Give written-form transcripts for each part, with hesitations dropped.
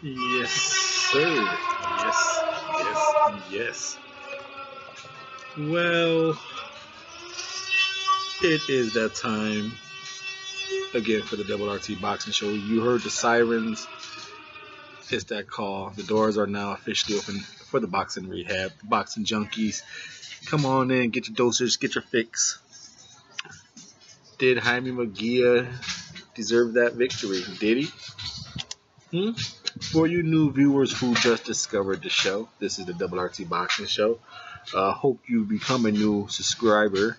Yes, sir. Yes, yes, yes. Well, it is that time again for the Double RT Boxing Show. You heard the sirens. It's that call. The doors are now officially open for the boxing rehab, the boxing junkies. Come on in, get your dosage, get your fix. Did Jaime Munguia deserve that victory? Did he? Hmm? For you new viewers who just discovered the show, this is the Double RT Boxing Show. Hope you become a new subscriber,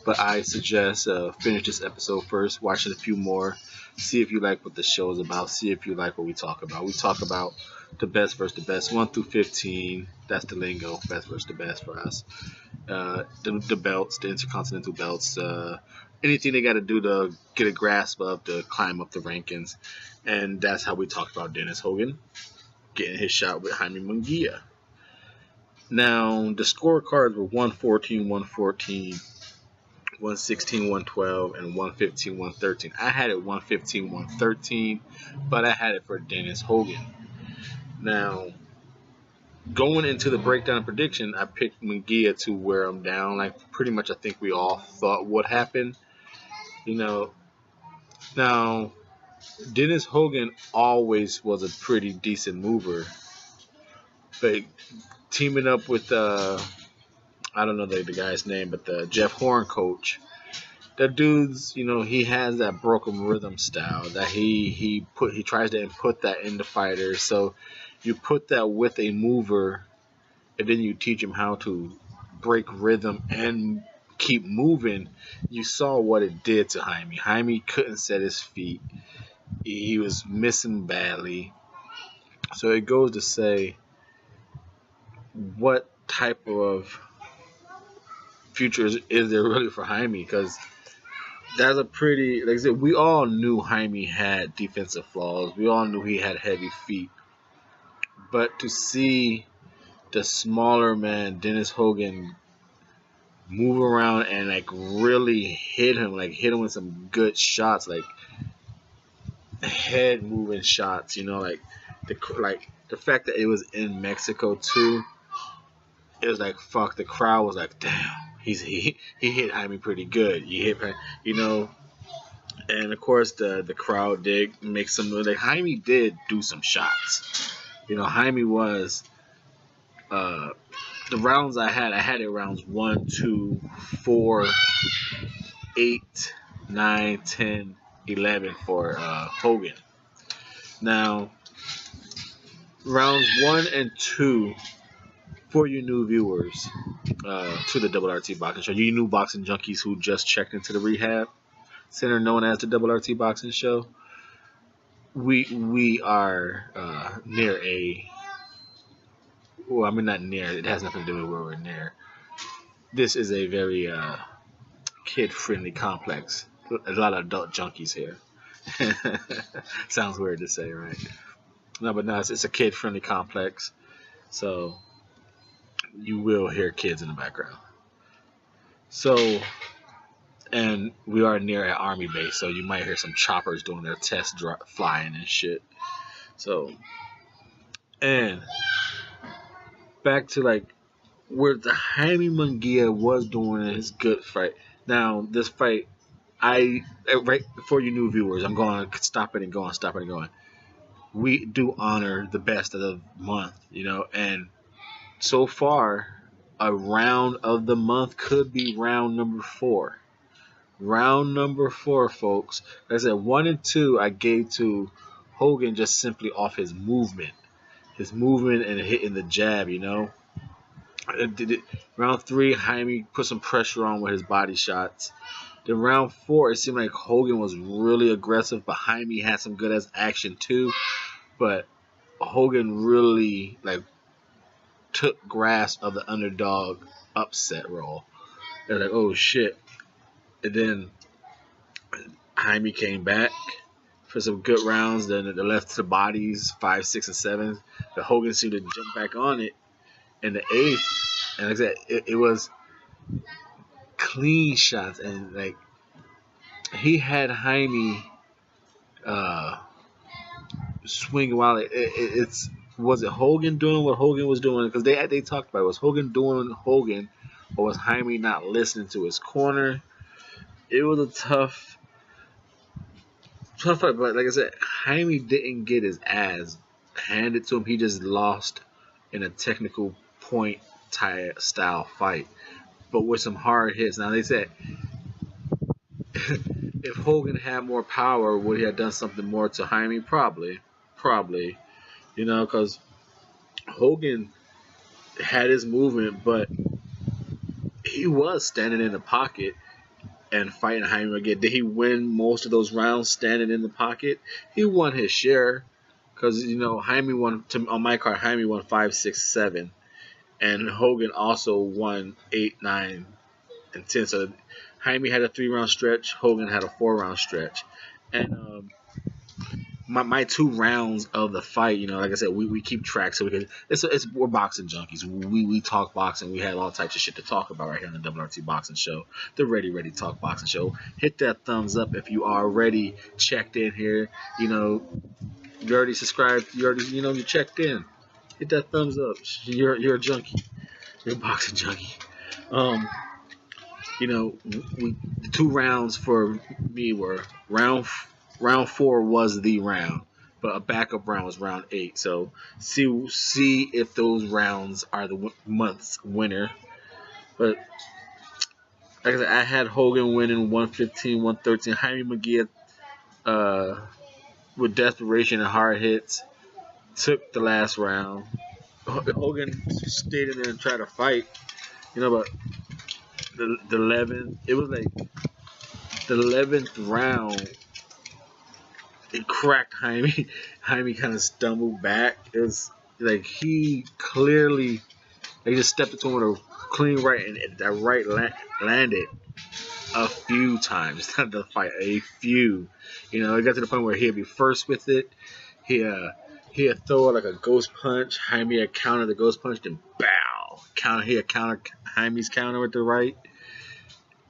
but I suggest finish this episode first, watch it a few more, see if you like what the show is about, see if you like what we talk about. We talk about the best versus the best, 1 through 15. That's the lingo, best versus the best for us. The belts, the intercontinental belts, anything they got to do to get a grasp of to climb up the rankings. And that's how we talk about Dennis Hogan getting his shot with Jaime Munguia. Now, the scorecards were 114, 114, 116, 112, and 115, 113. I had it 115, 113, but I had it for Dennis Hogan. Now, going into the breakdown and prediction, I picked Munguia to wear him down. Like, pretty much I think we all thought would happen. You know, now, Dennis Hogan always was a pretty decent mover. But teaming up with, I don't know the guy's name, but the Jeff Horn coach, that dude's, he has that broken rhythm style that he tries to input that into fighters. So you put that with a mover, and then you teach him how to break rhythm and keep moving. You saw what it did to Jaime. Jaime couldn't set his feet. He was missing badly. So it goes to say, what type of future is there really for Jaime? Because that's a pretty, like I said, we all knew Jaime had defensive flaws. We all knew he had heavy feet. But to see the smaller man, Dennis Hogan, move around and like really hit him with some good shots, like head moving shots, like the fact that it was in Mexico too, it was like fuck. The crowd was like, damn, he hit Jaime pretty good. You hit, and of course the crowd did make some. Like Jaime did do some shots. Jaime was the rounds I had it rounds 1, 2, 4, 8, 9, 10, 11 for Hogan. Now rounds 1 and 2 for you new viewers to the Double RT Boxing Show. You new boxing junkies who just checked into the rehab center known as the Double RT Boxing Show. We are near a. Well, I mean not near. It has nothing to do with where we're near. This is a very kid-friendly complex. A lot of adult junkies here. Sounds weird to say, right? No, but no, it's a kid-friendly complex. So you will hear kids in the background. So, and we are near an army base, so you might hear some choppers doing their test flying and shit. So, and back to like where the Jaime Munguia was doing his good fight. Now, this fight, right before you new viewers, I'm going to stop it and going. We do honor the best of the month, and so far, a round of the month could be round number 4. Round number 4, folks. Like I said, 1 and 2 I gave to Hogan just simply off his movement. His movement and hitting the jab, Round 3, Jaime put some pressure on with his body shots. Then round 4, it seemed like Hogan was really aggressive, but Jaime had some good ass action too. But Hogan really took grasp of the underdog upset role. They're like, oh shit. And then Jaime came back for some good rounds. Then the left to the bodies, 5, 6, and 7. But Hogan seemed to jump back on it in the 8th. And like I said, it was clean shots. And he had Jaime swinging while it's was it Hogan doing what Hogan was doing? Because they talked about it. Was Hogan doing Hogan, or was Jaime not listening to his corner? It was a tough fight, but like I said, Jaime didn't get his ass handed to him. He just lost in a technical point style fight, but with some hard hits. Now they said if Hogan had more power, would he have done something more to Jaime? Probably, because Hogan had his movement, but he was standing in the pocket and fighting Jaime again. Did he win most of those rounds standing in the pocket? He won his share because Jaime won on my card. Jaime won 5, 6, 7, and Hogan also won 8, 9, and 10. So Jaime had a 3-round stretch. Hogan had a 4-round stretch, and my 2 rounds of the fight, like I said, we keep track so we're boxing junkies. We talk boxing. We have all types of shit to talk about right here on the WRT Boxing Show, the Ready Talk Boxing Show. Hit that thumbs up if you already checked in here. You already subscribed. You already you checked in. Hit that thumbs up. You're a junkie. You're a boxing junkie. The 2 rounds for me were round 4 was the round, but a backup round was round 8. So see if those rounds are the month's winner. But like I said, I had Hogan winning 115, 113. Jaime Munguia, with desperation and hard hits, took the last round. Hogan stayed in there and tried to fight, but the 11th, it was like the 11th round. It cracked Jaime. Jaime kind of stumbled back. It was like he clearly, they just stepped into him with a clean right, and that right landed a few times. Not the fight, a few. It got to the point where he'd be first with it. He'd throw like a ghost punch. Jaime had countered the ghost punch, then bow. He had countered Jaime's counter with the right.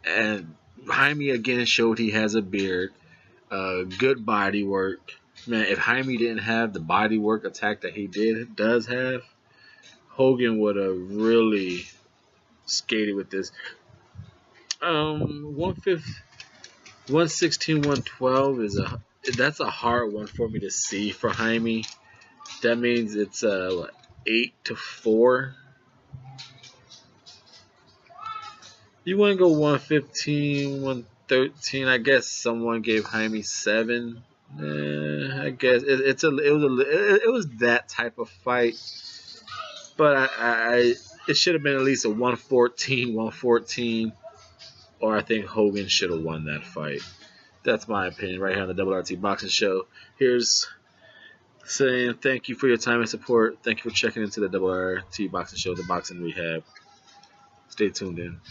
And Jaime again showed he has a beard. Good body work. Man, if Jaime didn't have the body work attack that he does have, Hogan would have really skated with this. 116, 112 that's a hard one for me to see for Jaime. That means it's 8-4. You want to go 115, 113? I guess someone gave Jaime 7. I guess it was that type of fight, but it should have been at least a 114, or I think Hogan should have won that fight. That's my opinion right here on the WRT Boxing Show. Here's saying thank you for your time and support. Thank you for checking into the WRT Boxing Show, the Boxing Rehab. Stay tuned in.